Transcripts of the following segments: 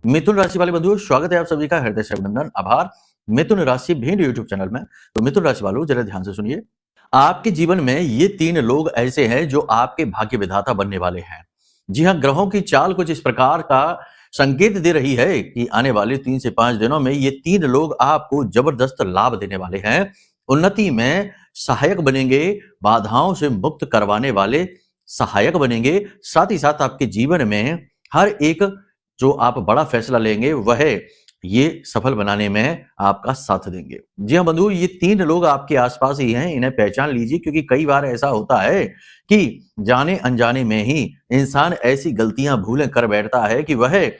मिथुन राशि वाले बंधुओं, स्वागत है आप सभी का हृदय से अभिनंदन, आभार। मिथुन राशि भेंट यूट्यूब चैनल में। तो मिथुन राशि वालों, जरा ध्यान से सुनिए। आपके जीवन में ये 3 लोग ऐसे हैं जो आपके भाग्य विधाता बनने वाले हैं। जी हाँ, ग्रहों की चाल कुछ इस प्रकार का संकेत दे रही है कि आने वाले 3 से 5 दिनों में ये 3 लोग आपको जबरदस्त लाभ देने वाले हैं। उन्नति में सहायक बनेंगे, बाधाओं से मुक्त करवाने वाले सहायक बनेंगे। साथ ही साथ आपके जीवन में हर एक जो आप बड़ा फैसला लेंगे वह ये सफल बनाने में आपका साथ देंगे। जी हाँ बंधु, ये 3 लोग आपके आसपास ही हैं, इन्हें पहचान लीजिए, क्योंकि कई बार ऐसा होता है कि जाने अनजाने में ही इंसान ऐसी गलतियां भूलें कर बैठता है कि वह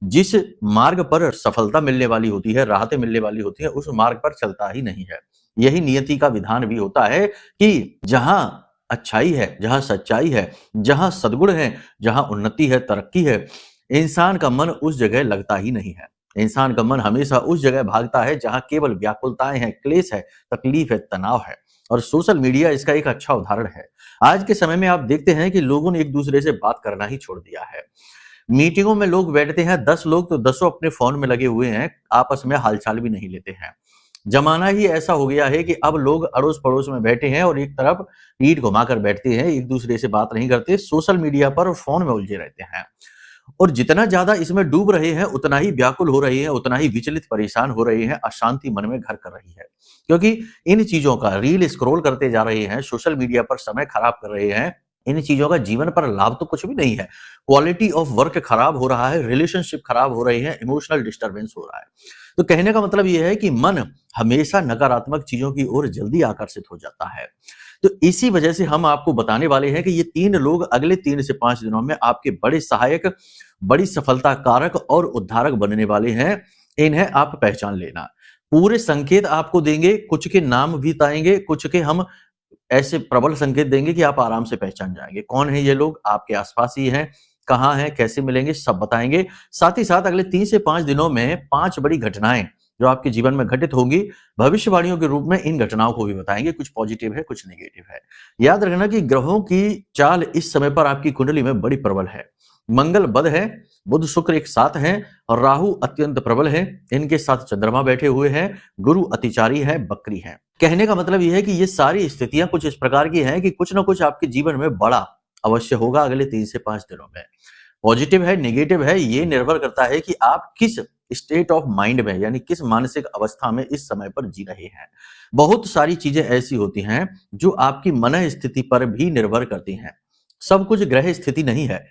जिस मार्ग पर सफलता मिलने वाली होती है, राहतें मिलने वाली होती है, उस मार्ग पर चलता ही नहीं है। यही नियति का विधान भी होता है कि जहां अच्छाई है, जहां सच्चाई है, जहां सद्गुण है, जहां उन्नति है, तरक्की है, इंसान का मन उस जगह लगता ही नहीं है। इंसान का मन हमेशा उस जगह भागता है जहां केवल व्याकुलताएं हैं, क्लेश है, तकलीफ है, तनाव है। और सोशल मीडिया इसका एक अच्छा उदाहरण है। आज के समय में आप देखते हैं कि लोगों ने एक दूसरे से बात करना ही छोड़ दिया है। मीटिंगों में लोग बैठते हैं, 10 लोग तो 10 अपने फोन में लगे हुए हैं, आपस में हालचाल भी नहीं लेते हैं। जमाना ही ऐसा हो गया है कि अब लोग अड़ोस पड़ोस में बैठे हैं और एक तरफ पीठ घुमाकर बैठते हैं, एक दूसरे से बात नहीं करते, सोशल मीडिया पर और फोन में उलझे रहते हैं। और जितना ज्यादा इसमें डूब रहे हैं, उतना ही व्याकुल हो रहे हैं, उतना ही विचलित परेशान हो रहे हैं, अशांति मन में घर कर रही है। क्योंकि इन चीजों का रील स्क्रॉल करते जा रहे हैं, सोशल मीडिया पर समय खराब कर रहे हैं। इन चीजों का जीवन पर लाभ तो कुछ भी नहीं है। क्वालिटी ऑफ वर्क खराब हो रहा है, रिलेशनशिप खराब हो रहे हैं, इमोशनल डिस्टर्बेंस हो रहा है। तो कहने का मतलब यह है कि मन हमेशा नकारात्मक चीजों की ओर जल्दी आकर्षित हो जाता है। तो इसी वजह से हम आपको बताने वाले हैं कि ये 3 लोग अगले 3 से 5 दिनों में आपके बड़े सहायक, बड़ी सफलता कारक और उद्धारक बनने वाले हैं। इन्हें आप पहचान लेना। पूरे संकेत आपको देंगे, कुछ के नाम भी बताएंगे, कुछ के हम ऐसे प्रबल संकेत देंगे कि आप आराम से पहचान जाएंगे। कौन है ये लोग? आपके आसपास ही हैं, कहाँ हैं, कैसे मिलेंगे, सब बताएंगे। साथ ही साथ अगले 3 से 5 दिनों में 5 बड़ी घटनाएं जो आपके जीवन में घटित होंगी, भविष्यवाणियों के रूप में इन घटनाओं को भी बताएंगे। कुछ पॉजिटिव है, कुछ नेगेटिव है। याद रखना कि ग्रहों की चाल इस समय पर आपकी कुंडली में बड़ी प्रबल है। मंगल बद है, बुध शुक्र एक साथ हैं और राहु अत्यंत प्रबल है। इनके साथ चंद्रमा बैठे हुए हैं, गुरु अतिचारी है, बकरी है। कहने का मतलब यह है कि ये सारी स्थितियां कुछ इस प्रकार की हैं कि कुछ ना कुछ आपके जीवन में बड़ा अवश्य होगा अगले 3 से 5 दिनों में। पॉजिटिव है, नेगेटिव है, ये निर्भर करता है कि आप किस स्टेट ऑफ माइंड में, यानी किस मानसिक अवस्था में इस समय पर जी रहे हैं। बहुत सारी चीजें ऐसी होती हैं जो आपकी मन स्थिति पर भी निर्भर करती हैं। सब कुछ ग्रह स्थिति नहीं है,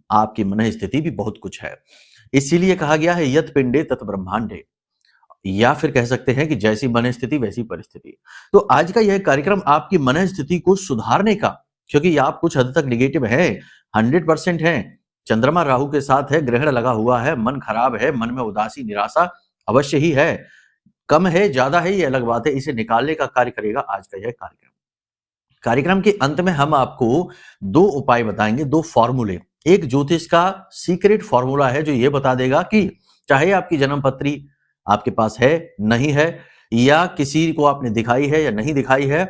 आपकी मन स्थिति भी बहुत कुछ है। इसीलिए कहा गया है यत पिंडे तत ब्रह्मांडे, या फिर कह सकते हैं कि जैसी मन स्थिति वैसी परिस्थिति। तो आज का यह कार्यक्रम आपकी मन स्थिति को सुधारने का, क्योंकि आप कुछ हद तक निगेटिव है, 100% है। चंद्रमा राहु के साथ है, ग्रहण लगा हुआ है, मन खराब है, मन में उदासी निराशा अवश्य ही है। कम है, ज्यादा है, ये अलग बात है। इसे निकालने का कार्य करेगा आज का यह कार्यक्रम। कार्यक्रम के अंत में हम आपको 2 उपाय बताएंगे, 2 फॉर्मूले। एक ज्योतिष का सीक्रेट फॉर्मूला है जो ये बता देगा कि चाहे आपकी जन्म पत्री आपके पास है, नहीं है, या किसी को आपने दिखाई है या नहीं दिखाई है,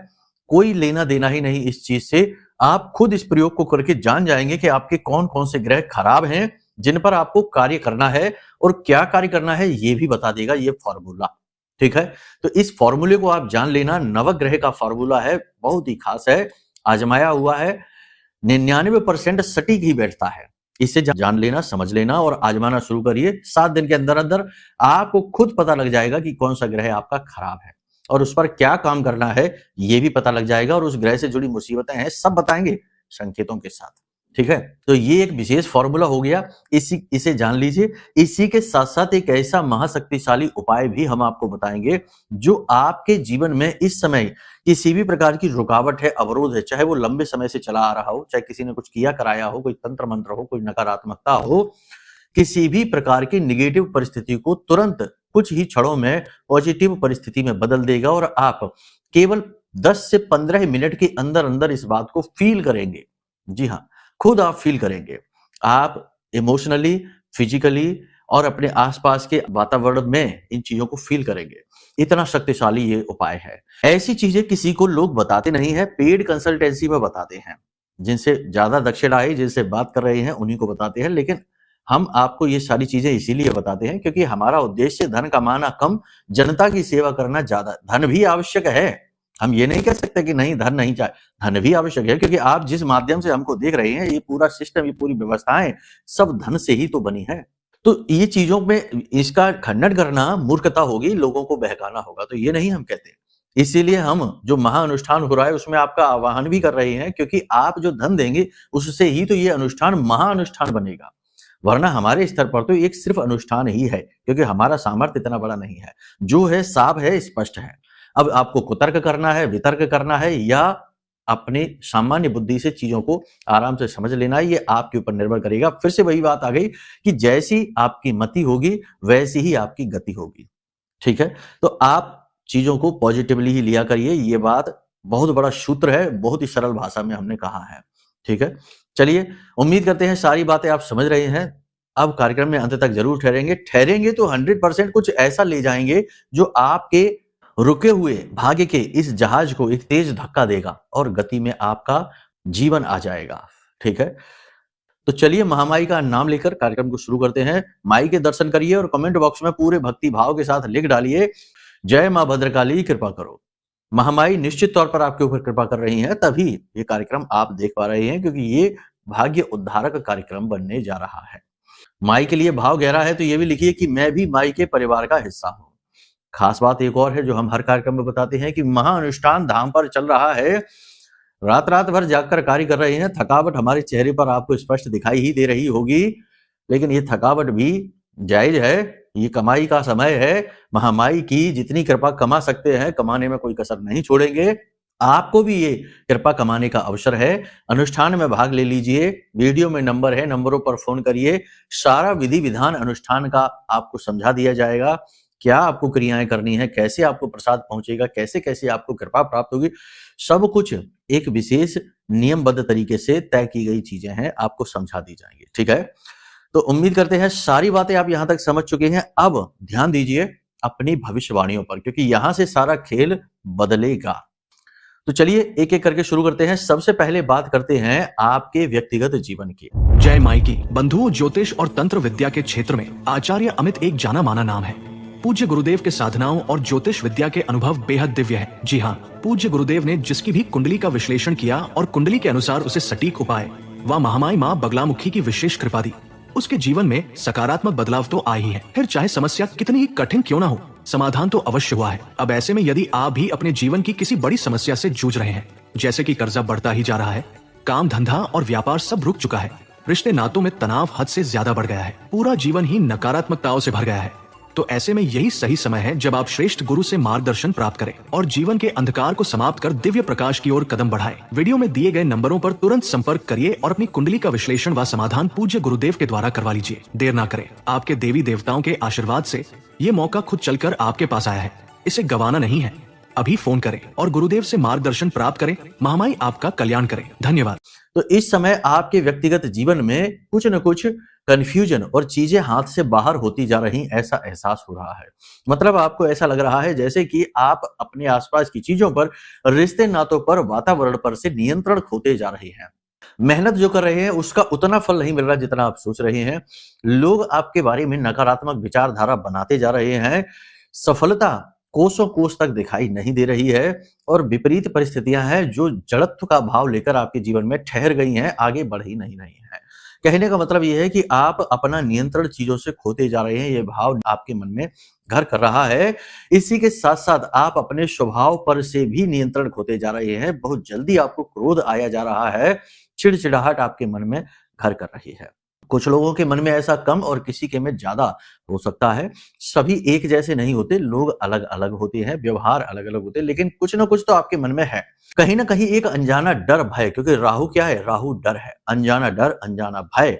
कोई लेना देना ही नहीं इस चीज से। आप खुद इस प्रयोग को करके जान जाएंगे कि आपके कौन कौन से ग्रह खराब हैं, जिन पर आपको कार्य करना है, और क्या कार्य करना है ये भी बता देगा ये फॉर्मूला। ठीक है, तो इस फॉर्मूले को आप जान लेना। नवग्रह का फॉर्मूला है, बहुत ही खास है, आजमाया हुआ है, 99% सटीक ही बैठता है। इसे जान लेना, समझ लेना और आजमाना शुरू करिए। 7 दिन के अंदर अंदर आपको खुद पता लग जाएगा कि कौन सा ग्रह आपका खराब है और उस पर क्या काम करना है, ये भी पता लग जाएगा। और उस ग्रह से जुड़ी मुसीबतें हैं, सब बताएंगे संकेतों के साथ। ठीक है, तो ये एक विशेष फॉर्मूला हो गया, इसे जान लीजिए। इसी के साथ साथ एक ऐसा महाशक्तिशाली उपाय भी हम आपको बताएंगे जो आपके जीवन में इस समय किसी भी प्रकार की रुकावट है, अवरोध है, चाहे वो लंबे समय से चला आ रहा हो, चाहे किसी ने कुछ किया कराया हो, कोई तंत्र मंत्र हो, कोई नकारात्मकता हो, किसी भी प्रकार की निगेटिव परिस्थिति को तुरंत कुछ ही क्षणों में पॉजिटिव परिस्थिति में बदल देगा। और आप केवल 10 से 15 मिनट के अंदर अंदर इस बात को फील करेंगे। जी हाँ, खुद आप फील करेंगे। आप इमोशनली, फिजिकली और अपने आसपास के वातावरण में इन चीजों को फील करेंगे। इतना शक्तिशाली ये उपाय है। ऐसी चीजें किसी को लोग बताते नहीं है, पेड कंसल्टेंसी में बताते हैं। जिनसे ज्यादा दक्षिणा आई, जिनसे बात कर रहे हैं उन्हीं को बताते हैं, लेकिन हम आपको ये सारी चीजें इसीलिए बताते हैं क्योंकि हमारा उद्देश्य धन कमाना कम, जनता की सेवा करना ज्यादा। धन भी आवश्यक है, हम ये नहीं कह सकते कि नहीं धन नहीं चाहिए, धन भी आवश्यक है क्योंकि आप जिस माध्यम से हमको देख रहे हैं, ये पूरा सिस्टम, ये पूरी व्यवस्थाएं सब धन से ही तो बनी है। तो ये चीजों में इसका खंडन करना मूर्खता होगी, लोगों को बहकाना होगा, तो ये नहीं हम कहते। इसीलिए हम जो महाअनुष्ठान हो रहा है उसमें आपका आह्वान भी कर रहे हैं क्योंकि आप जो धन देंगे उससे ही तो ये अनुष्ठान महाअनुष्ठान बनेगा, वरना हमारे स्तर पर तो एक सिर्फ अनुष्ठान ही है क्योंकि हमारा सामर्थ्य इतना बड़ा नहीं है। जो है साफ है, स्पष्ट है। अब आपको कुतर्क करना है, वितर्क करना है या अपने सामान्य बुद्धि से चीजों को आराम से समझ लेना है, ये आपके ऊपर निर्भर करेगा। फिर से वही बात आ गई कि जैसी आपकी मति होगी वैसी ही आपकी गति होगी। ठीक है, तो आप चीजों को पॉजिटिवली ही लिया करिए, ये बात बहुत बड़ा सूत्र है, बहुत ही सरल भाषा में हमने कहा है। ठीक है, चलिए उम्मीद करते हैं सारी बातें आप समझ रहे हैं। अब कार्यक्रम में अंत तक जरूर ठहरेंगे तो 100% कुछ ऐसा ले जाएंगे जो आपके रुके हुए भाग्य के इस जहाज को एक तेज धक्का देगा और गति में आपका जीवन आ जाएगा। ठीक है, तो चलिए महामाई का नाम लेकर कार्यक्रम को शुरू करते हैं। माई के दर्शन करिए और कमेंट बॉक्स में पूरे भक्ति भाव के साथ लिख डालिए, जय मां भद्रकाली कृपा करो। महामाई निश्चित तौर पर आपके ऊपर कृपा कर रही हैं, तभी ये कार्यक्रम आप देख पा रहे हैं क्योंकि ये भाग्य उद्धारक कार्यक्रम बनने जा रहा है। माई के लिए भाव गहरा है तो ये भी लिखिए कि मैं भी माई के परिवार का हिस्सा हूं। खास बात एक और है जो हम हर कार्यक्रम में बताते हैं कि महाअनुष्ठान धाम पर चल रहा है, रात रात भर जागकर कार्य कर रहे हैं। थकावट हमारे चेहरे पर आपको स्पष्ट दिखाई ही दे रही होगी, लेकिन ये थकावट भी जायज है, ये कमाई का समय है। महामाई की जितनी कृपा कमा सकते हैं, कमाने में कोई कसर नहीं छोड़ेंगे। आपको भी ये कृपा कमाने का अवसर है, अनुष्ठान में भाग ले लीजिए। वीडियो में नंबर है, नंबरों पर फोन करिए, सारा विधि विधान अनुष्ठान का आपको समझा दिया जाएगा। क्या आपको क्रियाएं करनी है, कैसे आपको प्रसाद पहुंचेगा, कैसे कैसे आपको कृपा प्राप्त होगी, सब कुछ एक विशेष नियमबद्ध तरीके से तय की गई चीजें हैं, आपको समझा दी जाएंगी। ठीक है, तो उम्मीद करते हैं सारी बातें आप यहां तक समझ चुके हैं। अब ध्यान दीजिए अपनी भविष्यवाणियों पर क्योंकि यहां से सारा खेल बदलेगा। तो चलिए एक एक करके शुरू करते हैं। सबसे पहले बात करते हैं आपके व्यक्तिगत जीवन की। जय माई की। बंधुओं, ज्योतिष और तंत्र विद्या के क्षेत्र में आचार्य अमित एक जाना माना नाम है। पूज्य गुरुदेव के साधनाओं और ज्योतिष विद्या के अनुभव बेहद दिव्य है। जी हाँ, पूज्य गुरुदेव ने जिसकी भी कुंडली का विश्लेषण किया और कुंडली के अनुसार उसे सटीक उपाय व महामाई माँ बगलामुखी की विशेष कृपा दी, उसके जीवन में सकारात्मक बदलाव तो आए ही है। फिर चाहे समस्या कितनी ही कठिन क्यों ना हो, समाधान तो अवश्य हुआ है। अब ऐसे में यदि आप भी अपने जीवन की किसी बड़ी समस्या से जूझ रहे हैं, जैसे कि कर्जा बढ़ता ही जा रहा है, काम धंधा और व्यापार सब रुक चुका है, रिश्ते नातों में तनाव हद से ज्यादा बढ़ गया है, पूरा जीवन ही नकारात्मकताओं से भर गया है, तो ऐसे में यही सही समय है जब आप श्रेष्ठ गुरु से मार्गदर्शन प्राप्त करें और जीवन के अंधकार को समाप्त कर दिव्य प्रकाश की ओर कदम बढ़ाएं। वीडियो में दिए गए नंबरों पर तुरंत संपर्क करिए और अपनी कुंडली का विश्लेषण व समाधान पूज्य गुरुदेव के द्वारा करवा लीजिए। देर ना करें, आपके देवी देवताओं के आशीर्वाद से ये मौका खुद चलकर आपके पास आया है, इसे गंवाना नहीं है। अभी फोन करें और गुरुदेव से मार्गदर्शन प्राप्त करें। महामाई आपका कल्याण करें। धन्यवाद। तो इस समय आपके व्यक्तिगत जीवन में कुछ न कुछ कंफ्यूजन और चीजें हाथ से बाहर होती जा रही, ऐसा एहसास हो रहा है। मतलब आपको ऐसा लग रहा है जैसे कि आप अपने आसपास की चीजों पर, रिश्ते नातों पर, वातावरण पर से नियंत्रण खोते जा रहे हैं। मेहनत जो कर रहे हैं उसका उतना फल नहीं मिल रहा जितना आप सोच रहे हैं। लोग आपके बारे में नकारात्मक विचारधारा बनाते जा रहे हैं। सफलता कोसों कोस तक दिखाई नहीं दे रही है और विपरीत परिस्थितियां हैं जो जड़त्व का भाव लेकर आपके जीवन में ठहर गई हैं, आगे बढ़ ही नहीं रही हैं। कहने का मतलब यह है कि आप अपना नियंत्रण चीजों से खोते जा रहे हैं, ये भाव आपके मन में घर कर रहा है। इसी के साथ साथ आप अपने स्वभाव पर से भी नियंत्रण खोते जा रहे हैं। बहुत जल्दी आपको क्रोध आया जा रहा है, चिड़चिड़ाहट आपके मन में घर कर रही है। कुछ लोगों के मन में ऐसा कम और किसी के में ज्यादा हो सकता है। सभी एक जैसे नहीं होते, लोग अलग अलग होते हैं, व्यवहार अलग अलग होते हैं, लेकिन कुछ ना कुछ तो आपके मन में है। कहीं ना कहीं एक अनजाना डर, भय, क्योंकि राहु क्या है? राहु डर है। अनजाना डर, अनजाना भय,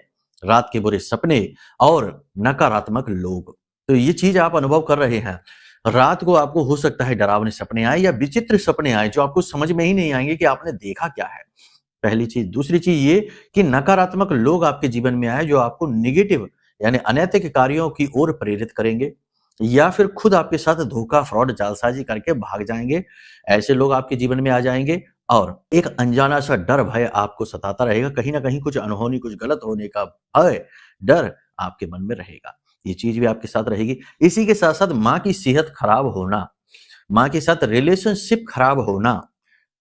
रात के बुरे सपने और नकारात्मक लोग, तो ये चीज आप अनुभव कर रहे हैं। रात को आपको हो सकता है डरावने सपने आए या विचित्र सपने आए जो आपको समझ में ही नहीं आएंगे कि आपने देखा क्या है। पहली चीज। दूसरी चीज ये कि नकारात्मक लोग आपके जीवन में आए जो आपको नेगेटिव यानी अनैतिक कार्यों की ओर प्रेरित करेंगे या फिर खुद आपके साथ धोखा, फ्रॉड, जालसाजी करके भाग जाएंगे। ऐसे लोग आपके जीवन में आ जाएंगे और एक अनजाना सा डर, भय आपको सताता रहेगा। कहीं ना कहीं कुछ अनहोनी, कुछ गलत होने का भय, डर आपके मन में रहेगा। ये चीज भी आपके साथ रहेगी। इसी के साथ साथ माँ की सेहत खराब होना, माँ के साथ रिलेशनशिप खराब होना,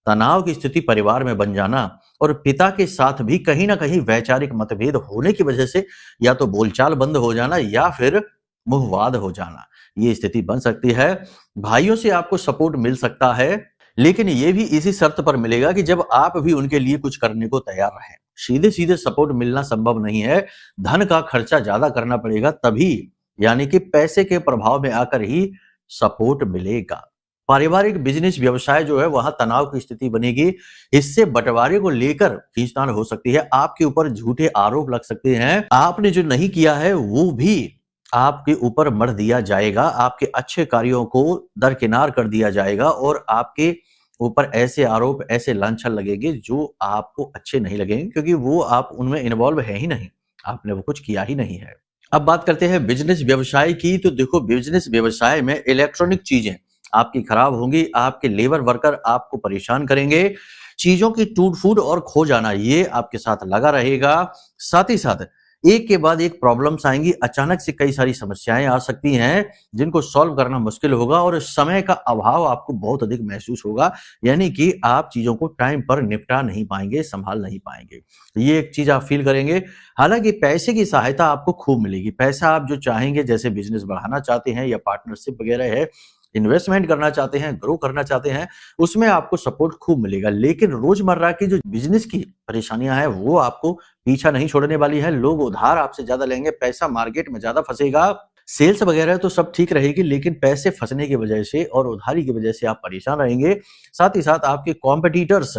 तनाव की स्थिति परिवार में बन जाना और पिता के साथ भी कहीं ना कहीं वैचारिक मतभेद होने की वजह से या तो बोलचाल बंद हो जाना या फिर मुहवाद हो जाना, ये स्थिति बन सकती है। भाइयों से आपको सपोर्ट मिल सकता है, लेकिन ये भी इसी शर्त पर मिलेगा कि जब आप भी उनके लिए कुछ करने को तैयार रहें। सीधे सीधे सपोर्ट मिलना संभव नहीं है, धन का खर्चा ज्यादा करना पड़ेगा तभी, यानी कि पैसे के प्रभाव में आकर ही सपोर्ट मिलेगा। पारिवारिक बिजनेस व्यवसाय जो है वहां तनाव की स्थिति बनेगी, हिस्से बंटवारे को लेकर खींचतान हो सकती है, आपके ऊपर झूठे आरोप लग सकते हैं, आपने जो नहीं किया है वो भी आपके ऊपर मढ़ दिया जाएगा, आपके अच्छे कार्यों को दरकिनार कर दिया जाएगा और आपके ऊपर ऐसे आरोप, ऐसे लांछन लगेंगे जो आपको अच्छे नहीं लगेंगे, क्योंकि वो आप उनमें इन्वॉल्व है ही नहीं, आपने वो कुछ किया ही नहीं है। अब बात करते हैं बिजनेस व्यवसाय की। तो देखो, बिजनेस व्यवसाय में इलेक्ट्रॉनिक चीजें आपकी खराब होंगी, आपके लेबर वर्कर आपको परेशान करेंगे, चीजों की टूट फूट और खो जाना ये आपके साथ लगा रहेगा। साथ ही साथ एक के बाद एक प्रॉब्लम्स आएंगी, अचानक से कई सारी समस्याएं आ सकती हैं जिनको सॉल्व करना मुश्किल होगा और समय का अभाव आपको बहुत अधिक महसूस होगा, यानी कि आप चीजों को टाइम पर निपटा नहीं पाएंगे, संभाल नहीं पाएंगे, ये एक चीज आप फील करेंगे। हालांकि पैसे की सहायता आपको खूब मिलेगी, पैसा आप जो चाहेंगे, जैसे बिजनेस बढ़ाना चाहते हैं या पार्टनरशिप वगैरह है, इन्वेस्टमेंट करना चाहते हैं, ग्रो करना चाहते हैं, उसमें आपको सपोर्ट खूब मिलेगा। लेकिन रोजमर्रा की जो बिजनेस की परेशानियां हैं वो आपको पीछा नहीं छोड़ने वाली है, लोग उधार आपसे ज्यादा लेंगे, पैसा मार्केट में ज्यादा फंसेगा। सेल्स वगैरह तो सब ठीक रहेगी, लेकिन पैसे फंसने की वजह से और उधारी की वजह से आप परेशान रहेंगे। साथ ही साथ आपके कॉम्पिटिटर्स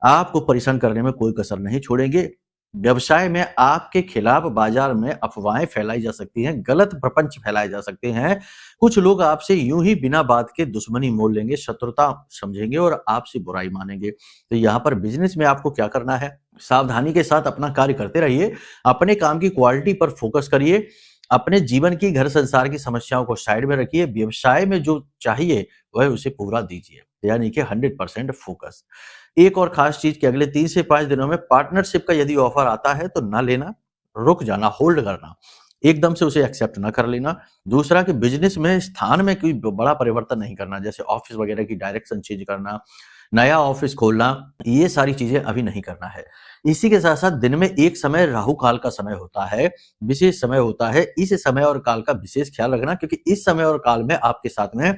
आपको परेशान करने में कोई कसर नहीं छोड़ेंगे। व्यवसाय में आपके खिलाफ बाजार में अफवाहें फैलाई जा सकती हैं, गलत प्रपंच फैलाए जा सकते हैं, कुछ लोग आपसे यूं ही बिना बात के दुश्मनी मोल लेंगे, शत्रुता समझेंगे और आपसे बुराई मानेंगे। तो यहाँ पर बिजनेस में आपको क्या करना है, सावधानी के साथ अपना कार्य करते रहिए, अपने काम की क्वालिटी पर फोकस करिए, अपने जीवन की, घर संसार की समस्याओं को साइड में रखिए, व्यवसाय में जो चाहिए वह उसे पूरा दीजिए, यानी कि 100% फोकस। एक और खास चीज कि अगले 3 से 5 दिनों में पार्टनरशिप का यदि ऑफर आता है तो ना लेना, रुक जाना, होल्ड करना, एकदम से उसे एक्सेप्ट ना कर लेना। दूसरा कि बिजनेस में स्थान में कोई बड़ा परिवर्तन नहीं करना, जैसे ऑफिस वगैरह की डायरेक्शन चेंज करना, नया ऑफिस खोलना, ये सारी चीजें अभी नहीं करना है। इसी के साथ साथ दिन में एक समय राहु काल का समय होता है, विशेष समय होता है, इस समय और काल का विशेष ख्याल रखना, क्योंकि इस समय और काल में आपके साथ में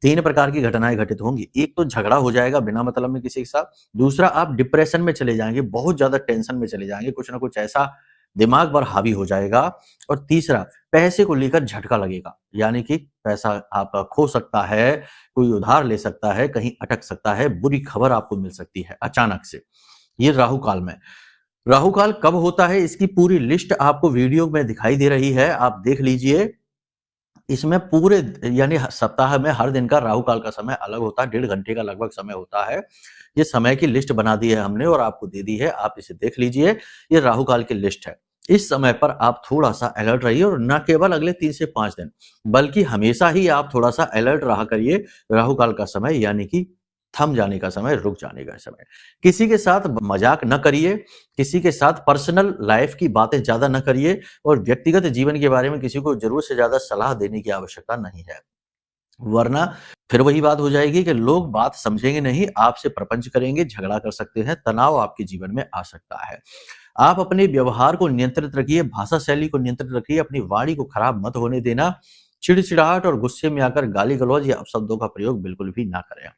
3 प्रकार की घटनाएं घटित होंगी। एक तो झगड़ा हो जाएगा बिना मतलब में किसी के साथ, दूसरा आप डिप्रेशन में चले जाएंगे, बहुत ज्यादा टेंशन में चले जाएंगे, कुछ ना कुछ ऐसा दिमाग पर हावी हो जाएगा, और तीसरा पैसे को लेकर झटका लगेगा, यानी कि पैसा आपका खो सकता है, कोई उधार ले सकता है, कहीं अटक सकता है, बुरी खबर आपको मिल सकती है अचानक से। ये राहु काल में। राहु काल कब होता है इसकी पूरी लिस्ट आपको वीडियो में दिखाई दे रही है, आप देख लीजिए। इसमें पूरे यानी सप्ताह में हर दिन का राहु काल का समय अलग होता है, 1.5 घंटे का लगभग समय होता है। ये समय की लिस्ट बना दी है हमने और आपको दे दी है, आप इसे देख लीजिए। ये राहु काल की लिस्ट है। इस समय पर आप थोड़ा सा अलर्ट रहिए, और न केवल अगले 3 से 5 दिन बल्कि हमेशा ही आप थोड़ा सा अलर्ट रहा करिए। राहु काल का समय यानी कि थम जाने का समय, रुक जाने का समय। किसी के साथ मजाक न करिए, किसी के साथ पर्सनल लाइफ की बातें ज्यादा न करिए, और व्यक्तिगत जीवन के बारे में किसी को जरूरत से ज्यादा सलाह देने की आवश्यकता नहीं है, वरना फिर वही बात हो जाएगी कि लोग बात समझेंगे नहीं, आपसे प्रपंच करेंगे, झगड़ा कर सकते हैं, तनाव आपके जीवन में आ सकता है। आप अपने व्यवहार को नियंत्रित रखिए, भाषा शैली को नियंत्रित रखिए, अपनी वाणी को खराब मत होने देना। चिड़चिड़ाहट और गुस्से में आकर गाली गलौज या अपशब्दों का प्रयोग बिल्कुल भी ना करें।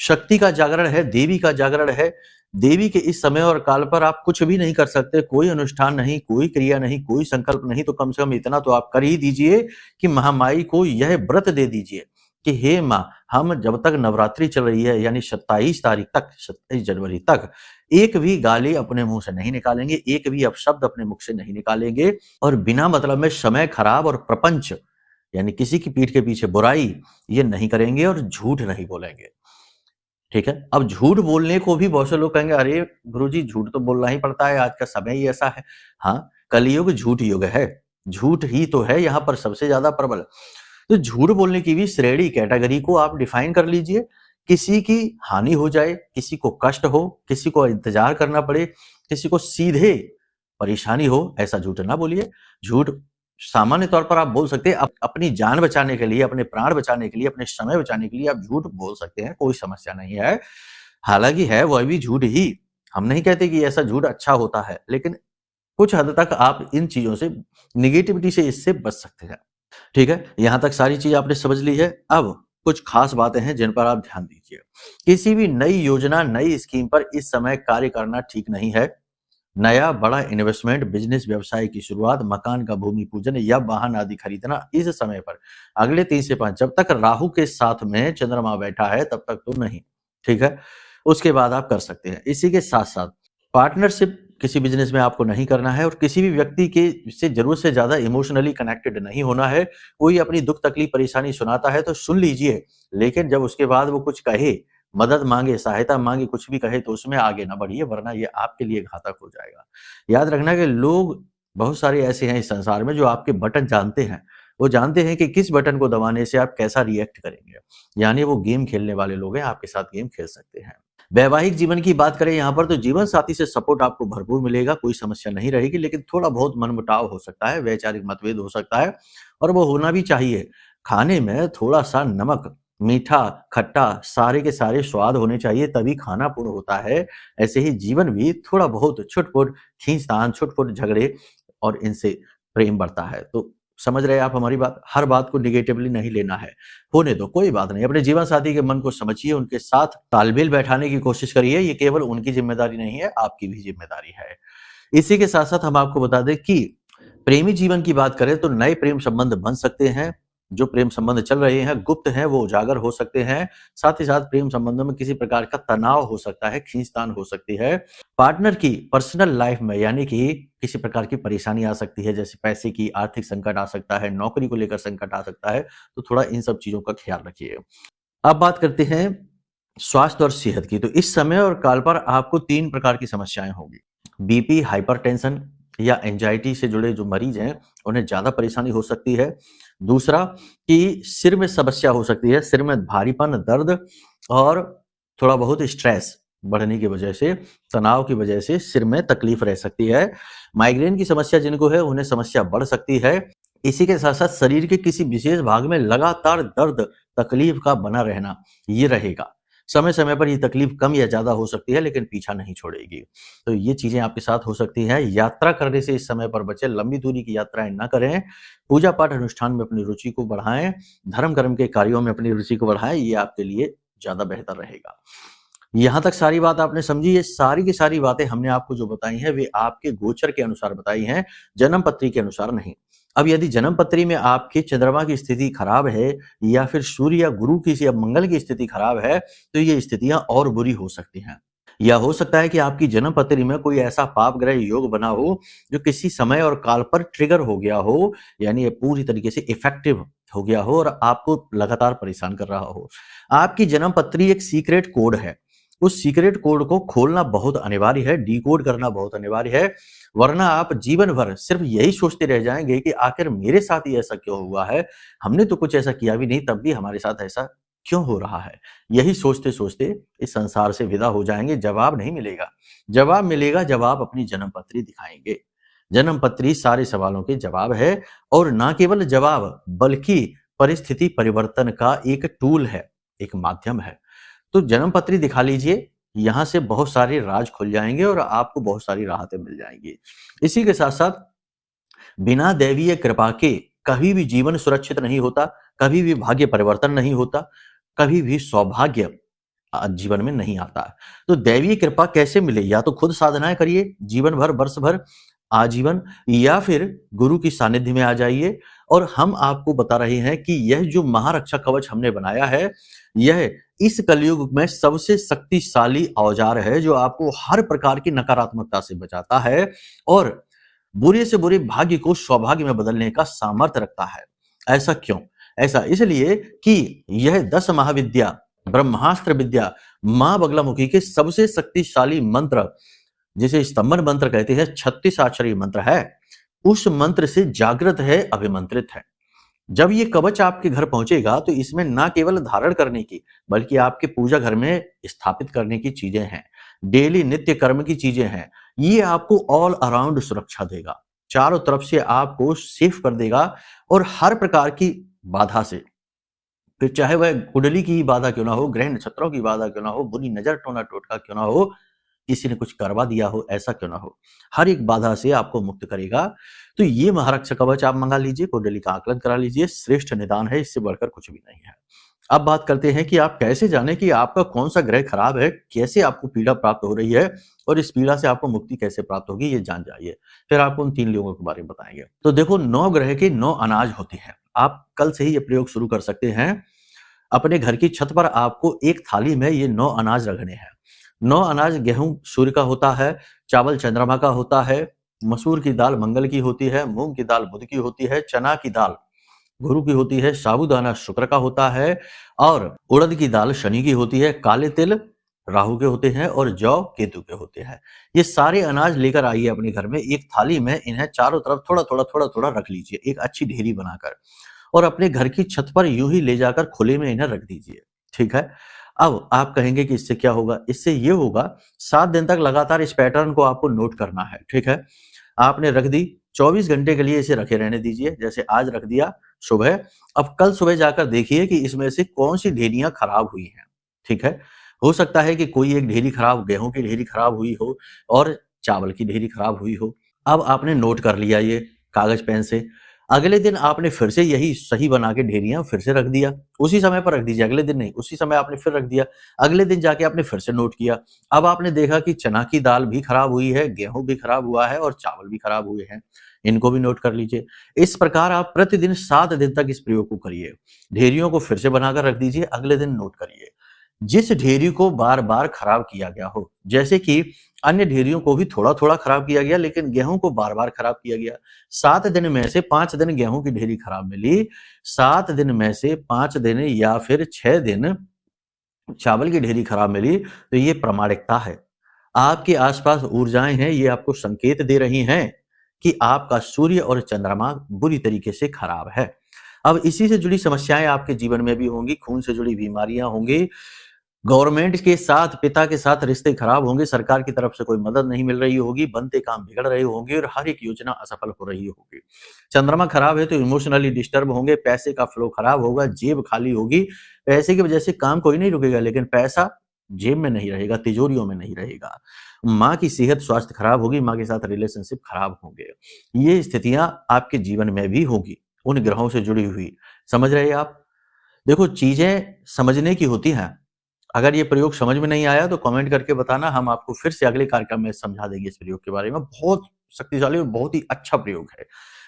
शक्ति का जागरण है, देवी का जागरण है। देवी के इस समय और काल पर आप कुछ भी नहीं कर सकते, कोई अनुष्ठान नहीं, कोई क्रिया नहीं, कोई संकल्प नहीं, तो कम से कम इतना तो आप कर ही दीजिए कि महामाई को यह व्रत दे दीजिए कि हे माँ, हम जब तक नवरात्रि चल रही है यानी 27 तारीख तक, 27 जनवरी तक एक भी गाली अपने मुंह से नहीं निकालेंगे, एक भी अपशब्द अपने मुख से नहीं निकालेंगे, और बिना मतलब में समय खराब और प्रपंच यानी किसी की पीठ के पीछे बुराई ये नहीं करेंगे, और झूठ नहीं बोलेंगे। ठीक है। अब झूठ बोलने को भी बहुत से लोग कहेंगे, अरे गुरुजी झूठ तो बोलना ही पड़ता है, आज का समय ही ऐसा है। हाँ, कलयुग झूठ युग है, झूठ ही तो है यहाँ पर सबसे ज्यादा प्रबल। तो झूठ बोलने की भी श्रेणी, कैटेगरी को आप डिफाइन कर लीजिए। किसी की हानि हो जाए, किसी को कष्ट हो, किसी को इंतजार करना पड़े, किसी को सीधे परेशानी हो, ऐसा झूठ ना बोलिए। झूठ सामान्य तौर पर आप बोल सकते हैं, अपनी जान बचाने के लिए, अपने प्राण बचाने के लिए, अपने समय बचाने के लिए आप झूठ बोल सकते हैं, कोई समस्या नहीं है। हालाँकि है वह भी झूठ ही, हम नहीं कहते कि ऐसा झूठ अच्छा होता है, लेकिन कुछ हद तक आप इन चीज़ों से, नेगेटिविटी से इससे बच सकते हैं। ठीक है? यहाँ तक सारी चीज़ आपने समझ ली है। अब कुछ खास बातें हैं जिन पर आप ध्यान दीजिए। किसी भी नई योजना, नई स्कीम पर इस समय कार्य करना ठीक नहीं है। नया बड़ा इन्वेस्टमेंट, बिजनेस, व्यवसाय की शुरुआत, मकान का भूमि पूजन या वाहन आदि खरीदना इस समय पर अगले 3 से 5, जब तक राहु के साथ में चंद्रमा बैठा है तब तक तो नहीं। ठीक है? उसके बाद आप कर सकते हैं। इसी के साथ-साथ पार्टनरशिप किसी बिजनेस में आपको नहीं करना है और किसी भी व्यक्ति के से ज़रूरत से ज़्यादा इमोशनली कनेक्टेड नहीं होना है। कोई अपनी दुःख तकलीफ परेशानी सुनाता है तो सुन लीजिए, लेकिन जब उसके बाद वो कुछ कहे, मदद माँगे, सहायता माँगे, कुछ भी कहे तो उसमें आगे ना बढ़िए, वरना ये आपके लिए घातक हो जाएगा। याद रखना कि लोग बहुत सारे ऐसे हैं इस संसार में जो आपके बटन जानते हैं। वो जानते हैं कि किस बटन को दबाने से आप कैसा रिएक्ट करेंगे। यानी वो गेम खेलने वाले लोग हैं, आपके साथ गेम खेल सकते हैं। वैवाहिक जीवन की बात करें यहाँ पर तो जीवन साथी से सपोर्ट आपको भरपूर मिलेगा, कोई समस्या नहीं रहेगी, लेकिन थोड़ा बहुत मनमुटाव हो सकता है, वैचारिक मतभेद हो सकता है और वो होना भी चाहिए। खाने में थोड़ा-सा नमक, मीठा, खट्टा सारे के सारे स्वाद होने चाहिए तभी खाना पूर्ण होता है। ऐसे ही जीवन भी थोड़ा बहुत छुट-पुट, खींच-तान, छुट-पुट झगड़े और इनसे प्रेम बढ़ता है। तो समझ रहे हैं आप हमारी बात? हर बात को नेगेटिवली नहीं लेना है। होने दो, कोई बात नहीं। अपने जीवन साथी के मन को समझिए, उनके साथ तालमेल बैठाने की कोशिश करिए। ये केवल उनकी ज़िम्मेदारी नहीं है, आपकी भी ज़िम्मेदारी है। इसी के साथ-साथ हम आपको बता दें कि प्रेमी जीवन की बात करें तो नए प्रेम संबंध बन सकते हैं। जो प्रेम संबंध चल रहे हैं, गुप्त हैं, वो उजागर हो सकते हैं। साथ ही साथ प्रेम संबंधों में किसी प्रकार का तनाव हो सकता है, खींचतान हो सकती है। पार्टनर की पर्सनल लाइफ में यानी कि किसी प्रकार की परेशानी आ सकती है, जैसे पैसे की, आर्थिक संकट आ सकता है, नौकरी को लेकर संकट आ सकता है, तो थोड़ा इन सब चीज़ों का ख्याल रखिए। अब बात करते हैं स्वास्थ्य और सेहत की। तो इस समय और काल पर आपको 3 प्रकार की समस्याएँ होंगी। बीपी, हाइपरटेंशन या एंग्जायटी से जुड़े जो मरीज हैं, उन्हें ज़्यादा परेशानी हो सकती है। दूसरा कि सिर में समस्या हो सकती है, सिर में भारीपन, दर्द और थोड़ा बहुत स्ट्रेस बढ़ने की वजह से, तनाव की वजह से सिर में तकलीफ रह सकती है। माइग्रेन की समस्या जिनको है, उन्हें समस्या बढ़ सकती है। इसी के साथ-साथ शरीर के किसी विशेष भाग में लगातार दर्द, तकलीफ का बना रहना, ये रहेगा। समय-समय पर ये तकलीफ कम या ज़्यादा हो सकती है, लेकिन पीछा नहीं छोड़ेगी। तो ये चीज़ें आपके साथ हो सकती हैं। यात्रा करने से इस समय पर बचें, लंबी दूरी की यात्राएँ ना करें। पूजा-पाठ अनुष्ठान में अपनी रुचि को बढ़ाएँ, धर्म-कर्म के कार्यों में अपनी रुचि को बढ़ाएँ, ये आपके लिए ज़्यादा बेहतर रहेगा। यहाँ तक सारी बात आपने समझी। ये सारी की सारी बातें हमने आपको जो बताई हैं, वे आपके गोचर के अनुसार बताई हैं, जन्म पत्री के अनुसार नहीं। अब यदि जन्म पत्री में आपके चंद्रमा की स्थिति खराब है या फिर सूर्य या गुरु की या मंगल की स्थिति खराब है, तो ये स्थितियां और बुरी हो सकती हैं। या हो सकता है कि आपकी जन्म पत्री में कोई ऐसा पाप ग्रह योग बना हो जो किसी समय और काल पर ट्रिगर हो गया हो, यानी ये पूरी तरीके से इफेक्टिव हो गया हो और आपको लगातार परेशान कर रहा हो। आपकी जन्म पत्री एक सीक्रेट कोड है। उस सीक्रेट कोड को खोलना बहुत अनिवार्य है, डिकोड करना बहुत अनिवार्य है, वरना आप जीवन भर सिर्फ यही सोचते रह जाएंगे कि आखिर मेरे साथ ही ऐसा क्यों हुआ है, हमने तो कुछ ऐसा किया भी नहीं, तब भी हमारे साथ ऐसा क्यों हो रहा है। यही सोचते सोचते इस संसार से विदा हो जाएंगे। जवाब नहीं मिलेगा। जवाब मिलेगा जब आप अपनी जन्म पत्री दिखाएंगे। जन्म पत्री सारे सवालों के जवाब है और ना केवल जवाब बल्कि परिस्थिति परिवर्तन का एक टूल है, एक माध्यम है। तो जन्म पत्री दिखा लीजिए, यहाँ से बहुत सारे राज खुल जाएंगे और आपको बहुत सारी राहतें मिल जाएंगी। इसी के साथ साथ बिना दैवीय कृपा के कभी भी जीवन सुरक्षित नहीं होता, कभी भी भाग्य परिवर्तन नहीं होता, कभी भी सौभाग्य जीवन में नहीं आता। तो दैवीय कृपा कैसे मिले? या तो खुद साधनाएं करिए जीवन भर, वर्ष भर, आजीवन, या फिर गुरु की सानिध्य में आ जाइए। और हम आपको बता रहे हैं कि यह जो महारक्षा कवच हमने बनाया है, यह इस कलयुग में सबसे शक्तिशाली औजार है जो आपको हर प्रकार की नकारात्मकता से बचाता है और बुरे से बुरे भाग्य को सौभाग्य में बदलने का सामर्थ्य रखता है। ऐसा क्यों? ऐसा इसलिए कि यह 10 महाविद्या, ब्रह्मास्त्र विद्या, मां बगलामुखी के सबसे शक्तिशाली मंत्र, जिसे स्तंभन मंत्र कहते हैं, 36 अक्षरी मंत्र है, उस मंत्र से जागृत है, अभिमंत्रित है। जब ये कवच आपके घर पहुंचेगा तो इसमें ना केवल धारण करने की बल्कि आपके पूजा घर में स्थापित करने की चीजें हैं। डेली नित्य कर्म की चीजें हैं, ये आपको ऑल अराउंड सुरक्षा देगा, चारों तरफ से आपको सेफ कर देगा और हर प्रकार की बाधा से, फिर चाहे वह कुंडली की बाधा क्यों ना हो, ग्रह नक्षत्रों की बाधा क्यों ना हो, बुरी नजर टोना टोटका क्यों ना हो, किसी ने कुछ करवा दिया हो ऐसा क्यों ना हो, हर एक बाधा से आपको मुक्त करेगा। तो ये महारक्षा कवच आप मंगा लीजिए, कुंडली का आकलन करा लीजिए, श्रेष्ठ निदान है, इससे बढ़कर कुछ भी नहीं है। अब बात करते हैं कि आप कैसे जाने कि आपका कौन सा ग्रह खराब है, कैसे आपको पीड़ा प्राप्त हो रही है और इस पीड़ा से आपको मुक्ति कैसे प्राप्त होगी, ये जान जाइए। फिर आपको उन 3 लोगों के बारे में बताएंगे। तो देखो, 9 ग्रह के 9 अनाज होते हैं। आप कल से ही ये प्रयोग शुरू कर सकते हैं। अपने घर की छत पर आपको एक थाली में ये 9 अनाज रखने हैं। 9 अनाज गेहूं सूर्य का होता है, चावल चंद्रमा का होता है, मसूर की दाल मंगल की होती है, मूंग की दाल बुध की होती है, चना की दाल गुरु की होती है, साबूदाना शुक्र का होता है और उड़द की दाल शनि की होती है, काले तिल राहु के होते हैं और जौ केतु के होते हैं। ये सारे अनाज लेकर आइए अपने घर में, एक थाली में इन्हें चारों तरफ थोड़ा थोड़ा थोड़ा थोड़ा रख लीजिए, एक अच्छी ढेरी बनाकर, और अपने घर की छत पर यूं ही ले जाकर खुले में इन्हें रख दीजिए। ठीक है। अब आप कहेंगे कि इससे क्या होगा? इससे ये होगा, 7 दिन तक लगातार इस पैटर्न को आपको नोट करना है। ठीक है। आपने रख दी, 24 घंटे के लिए इसे रखे रहने दीजिए। जैसे आज रख दिया सुबह, अब कल सुबह जाकर देखिए कि इसमें से कौन सी ढेरियां खराब हुई हैं। ठीक है। हो सकता है कि कोई एक ढेरी खराब, गेहूं की ढेरी खराब हुई हो और चावल की ढेरी खराब हुई हो। अब आपने नोट कर लिया ये कागज पेन से। अगले दिन आपने फिर से यही सही बना के ढेरियां फिर से रख दिया, उसी समय पर रख दीजिए, अगले दिन नहीं, उसी समय आपने फिर रख दिया। अगले दिन जाके आपने फिर से नोट किया। अब आपने देखा कि चना की दाल भी खराब हुई है, गेहूं भी खराब हुआ है और चावल भी खराब हुए हैं, इनको भी नोट कर लीजिए। इस प्रकार आप प्रतिदिन 7 दिन तक इस प्रयोग को करिए। ढेरियों को फिर से बनाकर रख दीजिए, अगले दिन नोट करिए। जिस ढेरी को बार बार खराब किया गया हो, जैसे कि अन्य ढेरियों को भी थोड़ा थोड़ा खराब किया गया, लेकिन गेहूं को बार बार खराब किया गया। 7 दिन में से 5 दिन गेहूं की ढेरी खराब मिली, 7 दिन में से 5 दिन या फिर 6 दिन चावल की ढेरी खराब मिली, तो ये प्रामाणिकता है। आपके आसपास ऊर्जाएं हैं, ये आपको संकेत दे रही हैं कि आपका सूर्य और चंद्रमा बुरी तरीके से खराब है। अब इसी से जुड़ी समस्याएं आपके जीवन में भी होंगी, खून से जुड़ी बीमारियां होंगी, गवर्नमेंट के साथ, पिता के साथ रिश्ते खराब होंगे, सरकार की तरफ से कोई मदद नहीं मिल रही होगी, बनते काम बिगड़ रहे होंगे और हर एक योजना असफल हो रही होगी। चंद्रमा खराब है तो इमोशनली डिस्टर्ब होंगे, पैसे का फ्लो खराब होगा, जेब खाली होगी, पैसे की वजह से काम कोई नहीं रुकेगा, लेकिन पैसा जेब में नहीं रहेगा, तिजोरियों में नहीं रहेगा। माँ की सेहत स्वास्थ्य खराब होगी, माँ के साथ रिलेशनशिप खराब होंगे। ये स्थितियां आपके जीवन में भी होगी, उन ग्रहों से जुड़ी हुई। समझ रहे हैं आप? देखो, चीजें समझने की होती हैं। अगर ये प्रयोग समझ में नहीं आया तो कमेंट करके बताना, हम आपको फिर से अगले कार्यक्रम में समझा देंगे इस प्रयोग के बारे में। बहुत शक्तिशाली और बहुत ही अच्छा प्रयोग है,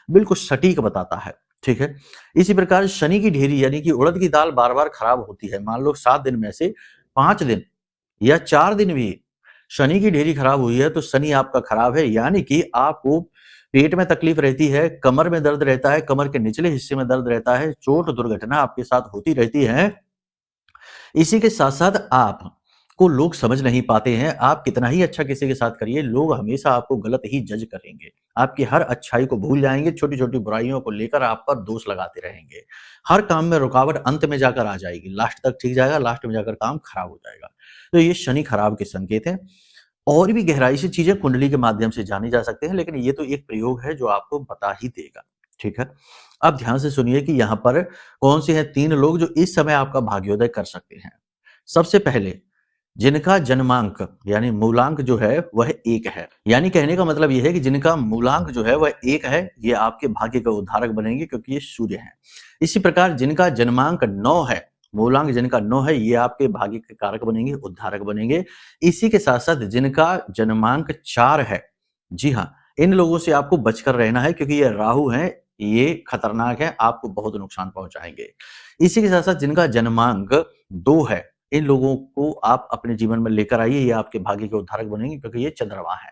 बिल्कुल सटीक बताता है। ठीक है। इसी प्रकार शनि की ढेरी यानी कि उड़द की दाल बार बार खराब होती है, मान लो 7 दिन में से 5 दिन या 4 दिन भी शनि की ढेरी खराब हुई है, तो शनि आपका खराब है, यानी कि आपको पेट में तकलीफ रहती है, कमर में दर्द रहता है, कमर के निचले हिस्से में दर्द रहता है, चोट दुर्घटना आपके साथ होती रहती है। इसी के साथ साथ आपको लोग समझ नहीं पाते हैं। आप कितना ही अच्छा किसी के साथ करिए, लोग हमेशा आपको गलत ही जज करेंगे, आपकी हर अच्छाई को भूल जाएंगे, छोटी छोटी बुराइयों को लेकर आप पर दोष लगाते रहेंगे। हर काम में रुकावट अंत में जाकर आ जाएगी, लास्ट तक ठीक जाएगा, लास्ट में जाकर काम खराब हो जाएगा। तो ये शनि खराब के संकेत हैं। और भी गहराई से चीजें कुंडली के माध्यम से जानी जा सकते हैं, लेकिन ये तो एक प्रयोग है जो आपको बता ही देगा। ठीक है। अब ध्यान से सुनिए कि यहाँ पर कौन से हैं 3 लोग जो इस समय आपका भाग्योदय कर सकते हैं। सबसे पहले, जिनका जन्मांक यानी मूलांक जो है वह 1 है, यानी कहने का मतलब यह है कि जिनका मूलांक जो है वह 1 है, ये आपके भाग्य का उद्धारक बनेंगे, क्योंकि ये सूर्य है। इसी प्रकार जिनका जन्मांक 9 है, मूलांक जिनका 9 है, ये आपके भाग्य के कारक बनेंगे, उद्धारक बनेंगे। इसी के साथ साथ जिनका जन्मांक 4 है, जी हाँ, इन लोगों से आपको बचकर रहना है, क्योंकि ये राहु है, ये खतरनाक है, आपको बहुत नुकसान पहुंचाएंगे। इसी के साथ साथ जिनका जन्मांक 2 है, इन लोगों को आप अपने जीवन में लेकर आइए, ये आपके भाग्य के उद्धारक बनेंगे, क्योंकि ये चंद्रमा है।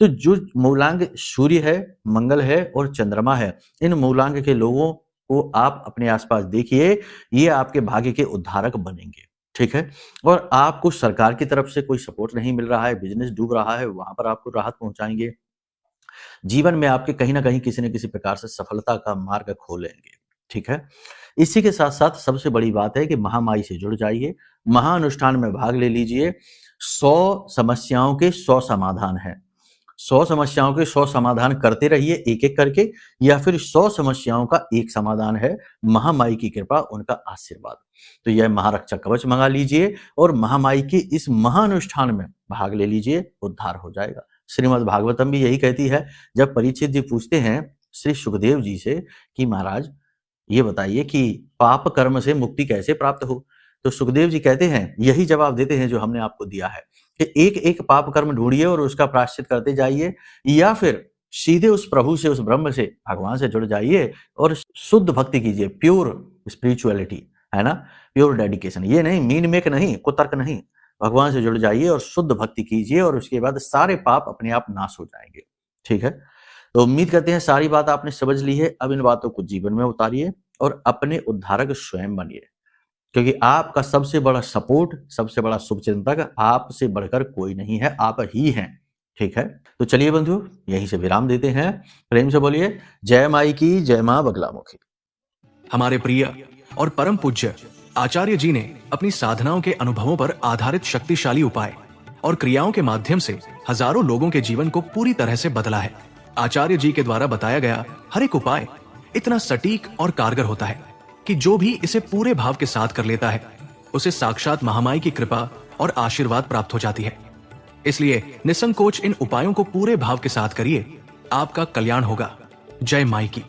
तो जो मूलांक सूर्य है, मंगल है और चंद्रमा है, इन मूलांक के लोगों को आप अपने आसपास देखिए, ये आपके भाग्य के उद्धारक बनेंगे। ठीक है। और आपको सरकार की तरफ से कोई सपोर्ट नहीं मिल रहा है, बिजनेस डूब रहा है, वहां पर आपको राहत पहुंचाएंगे। जीवन में आपके कहीं ना कहीं किसी न किसी प्रकार से सफलता का मार्ग खोलेंगे। ठीक है। इसी के साथ साथ सबसे बड़ी बात है कि महामाई से जुड़ जाइए, महाअनुष्ठान में भाग ले लीजिए। 100 समस्याओं के 100 समाधान हैं। 100 समस्याओं के 100 समाधान करते रहिए एक-एक करके, या फिर 100 समस्याओं का एक समाधान है, महामाई की कृपा, उनका आशीर्वाद। तो यह महारक्षा कवच मंगा लीजिए और महामाई के इस महानुष्ठान में भाग ले लीजिए, उद्धार हो जाएगा। श्रीमद् भागवतम भी यही कहती है। जब परीक्षित जी पूछते हैं श्री सुखदेव जी से कि महाराज ये बताइए कि पाप कर्म से मुक्ति कैसे प्राप्त हो, तो सुखदेव जी कहते हैं, यही जवाब देते हैं जो हमने आपको दिया है कि एक एक पाप कर्म ढूंढिए और उसका प्रायश्चित करते जाइए, या फिर सीधे उस प्रभु से, उस ब्रह्म से, भगवान से जुड़ जाइए और शुद्ध भक्ति कीजिए, प्योर स्पिरिचुअलिटी, है ना, प्योर डेडिकेशन। ये नहीं, मीन मेक नहीं, कुतर्क नहीं, भगवान से जुड़ जाइए और शुद्ध भक्ति कीजिए और उसके बाद सारे पाप अपने आप नाश हो जाएंगे। ठीक है, तो उम्मीद करते हैं सारी बात आपने समझ ली है। अब इन बातों को जीवन में उतारिए और अपने उद्धारक स्वयं बनिए, क्योंकि आपका सबसे बड़ा सपोर्ट, सबसे बड़ा शुभचिंतक आपसे बढ़कर कोई नहीं है, आप ही हैं। ठीक है, तो चलिए बंधु, यहीं से विराम देते हैं। प्रेम से बोलिए जय माई की, जय मां बगलामुखी। हमारे प्रिय और परम पूज्य आचार्य जी ने अपनी साधनाओं के अनुभवों पर आधारित शक्तिशाली उपाय और क्रियाओं के माध्यम से हजारों लोगों के जीवन को पूरी तरह से बदला है। आचार्य जी के द्वारा बताया गया हर एक उपाय इतना सटीक और कारगर होता है कि जो भी इसे पूरे भाव के साथ कर लेता है, उसे साक्षात महामाई की कृपा और आशीर्वाद प्राप्त हो जाती है। इसलिए निसंकोच इन उपायों को पूरे भाव के साथ करिए, आपका कल्याण होगा। जय माई की।